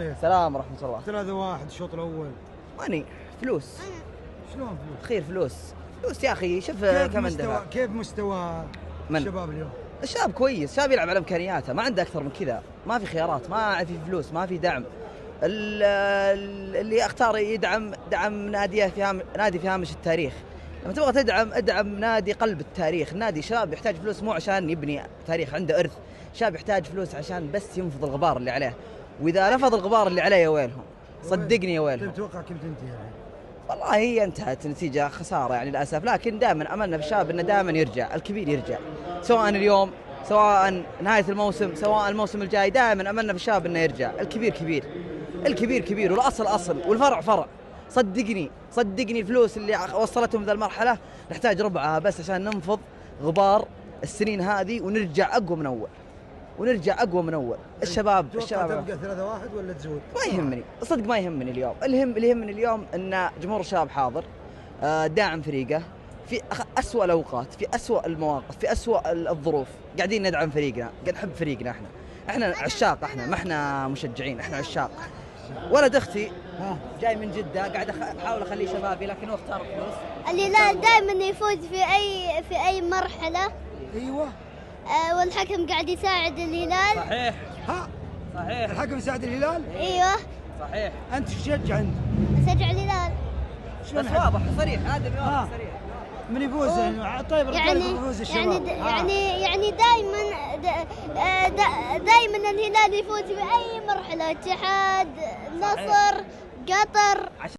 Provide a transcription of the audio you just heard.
عليك. السلام ورحمة الله. 3-1 الشوط الأول. ماني فلوس. شلون فلوس؟ خير فلوس يا أخي. شوف كم اندفع. كيف مستوى الشباب اليوم؟ الشباب كويس، الشباب يلعب على إمكانياته، ما عنده أكثر من كذا، ما في خيارات، ما في فلوس، ما في دعم. اللي اختار دعم ناديه نادي في هامش التاريخ. لما تبغى ادعم نادي قلب التاريخ. النادي شباب يحتاج فلوس، مو عشان يبني تاريخ، عنده إرث. شاب يحتاج فلوس عشان بس ينفض الغبار اللي عليه، وإذا نفض الغبار اللي عليه يا ويلهم، صدقني يا ويلهم. تتوقع كم تنتهي يعني؟ والله هي انتهت نتيجة خسارة يعني للأسف، لكن دائما أملنا في الشباب إنه دائما يرجع، الكبير يرجع، سواء اليوم سواء نهاية الموسم سواء الموسم الجاي. دائما أملنا في الشباب إنه يرجع. الكبير كبير، الكبير كبير، والأصل أصل، والفرع فرع. صدقني الفلوس اللي وصلتهم ذا المرحلة نحتاج ربعها بس عشان ننفض غبار السنين هذه ونرجع أقوى من أول. الشباب تبقى 3-1 ولا تزود؟ ما يهمني صدق، ما يهمني اليوم. اللي يهمني اليوم ان جمهور الشباب حاضر، داعم فريقه في أسوأ الأوقات، في أسوأ المواقف، في أسوأ الظروف. قاعدين ندعم فريقنا، قاعد نحب فريقنا. احنا عشاق، احنا ما احنا مشجعين، احنا عشاق. ولد اختي جاي من جدة، قاعد احاول اخليه شبابي، لكن هو اختار الفلوس. الهلال دائما يفوز في اي مرحلة. ايوه. والحكم قاعد يساعد الهلال. صحيح. صحيح. الحكم يساعد الهلال؟ ايوه صحيح. انت تشجع انت؟ اشجع الهلال. بس واضح صريح، هذا واضح صريح. من يفوز طيب يفوز الشباب. يعني دائما الهلال يفوز في اي مرحلة، اتحاد، نصر، قطر.